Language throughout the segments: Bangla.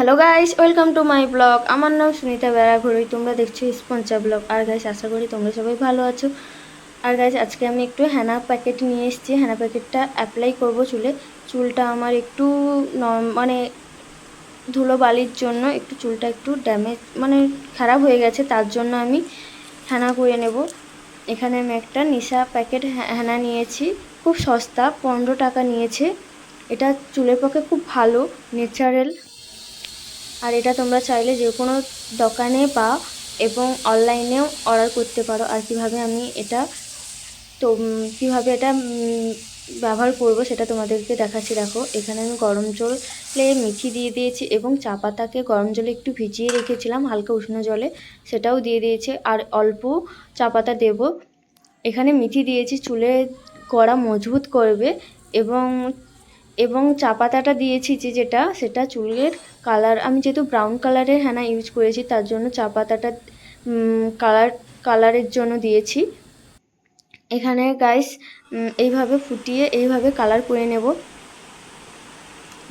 Hello guys, welcome to my blog. আমার নাম সুনিতা বেড়াঘড়ি, তোমরা দেখছো স্পঞ্চা ব্লগ। আর গাইস, আশা করি তোমরা সবাই ভালো আছো। আর গাইস, আজকে আমি একটু হেনা প্যাকেট নিয়ে এসেছি। হেনা প্যাকেটটা অ্যাপ্লাই করব চুলে। চুলটা আমার একটু মানে ধুলো বালির জন্য একটু চুলটা একটু ড্যামেজ মানে খারাপ হয়ে গেছে, তার জন্য আমি হেনা করে নেব। এখানে আমি একটা নিশা প্যাকেট হেনা নিয়েছি, খুব সস্তা, 15 টাকা নিয়েছে। এটা চুলের পক্ষে খুব ভালো, ন্যাচারাল। আর এটা তোমরা চাইলে যে কোনো দোকানে বা এবং অনলাইনেও অর্ডার করতে পারো। আর কিভাবে আমি এটা কিভাবে এটা ব্যবহার করব সেটা তোমাদেরকে দেখাচ্ছি। দেখো, এখানে আমি গরম জলে মেথি দিয়ে দিয়েছি এবং চা পাতাকে গরম জলে একটু ভিজিয়ে রেখেছিলাম হালকা উষ্ণ জলে, সেটাও দিয়ে দিয়েছি। আর অল্প চা পাতা দেবো। এখানে মেথি দিয়েছি, চুলে গোড়া মজবুত করবে। এবং এবং চা পাতাটা দিয়েছি যেটা সেটা চুলের কালার, আমি যেহেতু ব্রাউন কালারের হেনা ইউজ করেছি তার জন্য চা পাতাটা কালারের জন্য দিয়েছি। এখানে গাইস এইভাবে ফুটিয়ে এইভাবে কালার করে নেব।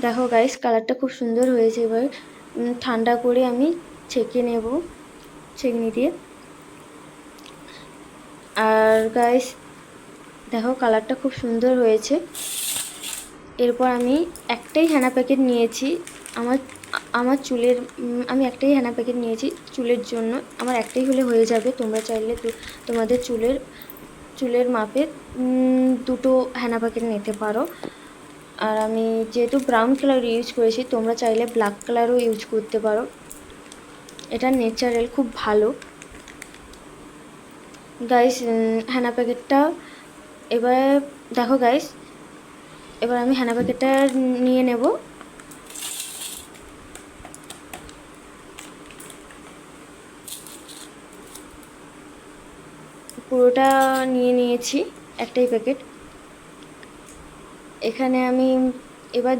দেখো গাইস, কালারটা খুব সুন্দর হয়েছে। এবার ঠান্ডা করে আমি ছেঁকে নেব ছেঁকনি দিয়ে। আর গাইস দেখো, কালারটা খুব সুন্দর হয়েছে। এরপর আমি একটাই হেনা প্যাকেট নিয়েছি আমার আমার চুলের, আমি একটাই হেনা প্যাকেট নিয়েছি চুলের জন্য। আমার একটাই হলে হয়ে যাবে। তোমরা চাইলে তোমাদের চুলের মাপে দুটো হেনা প্যাকেট নিতে পারো। আর আমি যেহেতু ব্রাউন কালার ইউজ করেছি, তোমরা চাইলে ব্ল্যাক কালারও ইউজ করতে পারো। এটা ন্যাচারাল, খুব ভালো। গাইস, হেনা প্যাকেটটা এবার দেখো গাইস, এবার আমি হেনা প্যাকেটটা নিয়ে নেব। পুরোটা নিয়ে নিয়েছি, একটাই প্যাকেট। এখানে আমি এবার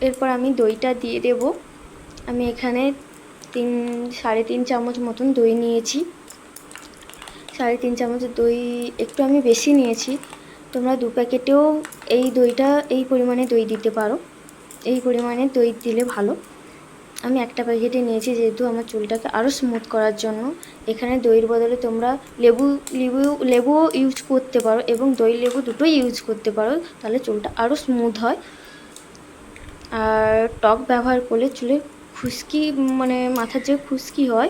এরপর আমি দইটা দিয়ে দেব। আমি এখানে 3.5 চামচ মতন দই নিয়েছি। 3.5 চামচ দই, একটু আমি বেশি নিয়েছি। তোমরা 2 প্যাকেটেও এই দইটা এই পরিমাণে দই দিতে পারো। এই পরিমাণে দই দিলে ভালো। আমি একটা প্যাকেটে নিয়েছি যেহেতু আমার চুলটাকে আরও স্মুথ করার জন্য। এখানে দইয়ের বদলে তোমরা লেবুও ইউজ করতে পারো এবং দই লেবু দুটোই ইউজ করতে পারো, তাহলে চুলটা আরও স্মুথ হয়। আর টক ব্যবহার করলে চুলে খুশকি, মানে মাথার যে খুশকি হয়,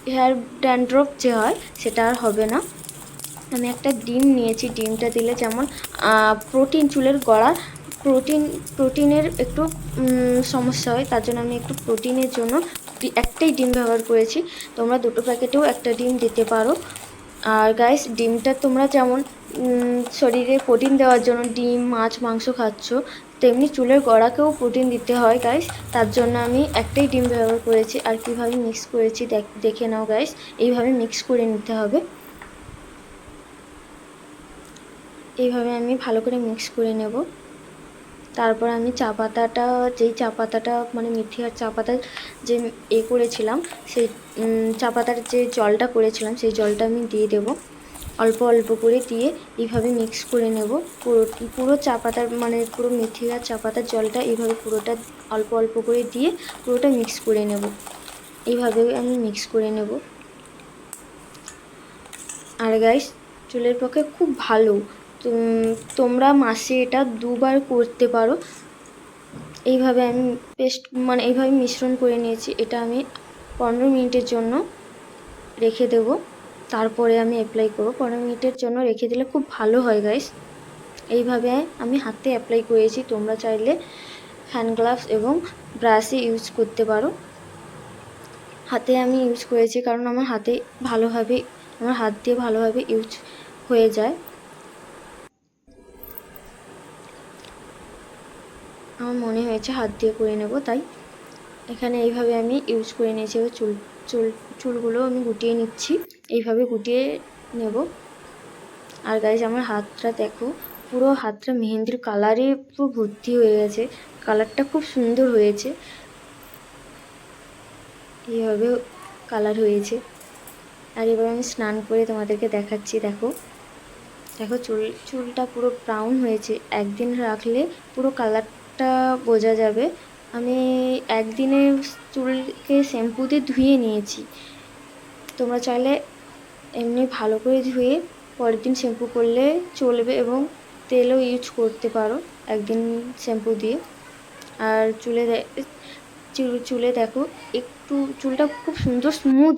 হেয়ার ড্যান্ড্রফ যে হয়, সেটা আর হবে না। আমি একটা ডিম নিয়েছি। ডিমটা দিলে যেমন প্রোটিন, চুলের গোড়া প্রোটিনের একটু সমস্যা হয়, তার জন্য আমি একটু প্রোটিনের জন্য একটাই ডিম ব্যবহার করেছি। তোমরা 2 প্যাকেটেও একটা ডিম দিতে পারো। আর গাইস, ডিমটা তোমরা যেমন শরীরে প্রোটিন দেওয়ার জন্য ডিম, মাছ, মাংস খাচ্ছ, তেমনি চুলের গোড়াকেও প্রোটিন দিতে হয় গাইস। তার জন্য আমি একটাই ডিম ব্যবহার করেছি। আর কিভাবে মিক্স করেছি দেখে নাও গাইস। এইভাবে মিক্স করে নিতে হবে। এইভাবে আমি ভালো করে মিক্স করে নেব। তারপর আমি চা পাতাটা, যেই চা পাতাটা মানে মেথি আর চা পাতা যে করেছিলাম, সেই চা পাতার যে জলটা করেছিলাম সেই জলটা আমি দিয়ে দেব। অল্প অল্প করে দিয়ে এইভাবে মিক্স করে নেব। পুরো চা পাতার মানে পুরো মেথি আর চা পাতার জলটা এইভাবে পুরোটা অল্প অল্প করে দিয়ে পুরোটা মিক্স করে নেব। এইভাবে আমি মিক্স করে নেব। আর গাইস, চুলের পক্ষে খুব ভালো। তোমরা মাসে এটা 2বার করতে পারো। এইভাবে আমি এইভাবে মিশ্রণ করে নিয়েছি। এটা আমি 15 মিনিটের জন্য রেখে দেব, তারপরে আমি অ্যাপ্লাই করব। 15 মিনিটের জন্য রেখে দিলে খুব ভালো হয় গাইস। এইভাবে আমি হাতে অ্যাপ্লাই করেছি। তোমরা চাইলে হ্যান্ড গ্লাভস এবং ব্রাশে ইউজ করতে পারো। হাতে আমি ইউজ করেছি কারণ আমার হাত দিয়ে ভালোভাবে ইউজ হয়ে যায়। আমার মনে হয়েছে হাত দিয়ে করে নেব, তাই এখানে এইভাবে আমি ইউজ করে নিয়েছি। এবার চুলগুলো আমি গুটিয়ে নিচ্ছি, এইভাবে গুটিয়ে নেব। আর গাইজ, আমার হাতটা দেখো, পুরো হাতটা মেহেন্দির কালারে পুরো ভর্তি হয়ে গেছে। কালারটা খুব সুন্দর হয়েছে। এইভাবে কালার হয়েছে। আর এবার আমি স্নান করে তোমাদেরকে দেখাচ্ছি। দেখো চুলটা পুরো ব্রাউন হয়েছে। একদিন রাখলে পুরো একটা বোঝা যাবে। আমি একদিনে চুলকে শ্যাম্পু দিয়ে ধুয়ে নিয়েছি। তোমরা চাইলে এমনি ভালো করে ধুয়ে পরের দিন শ্যাম্পু করলে চলবে, এবং তেলও ইউজ করতে পারো একদিন শ্যাম্পু দিয়ে। আর চুলে দেখো একটু চুলটা খুব সুন্দর স্মুথ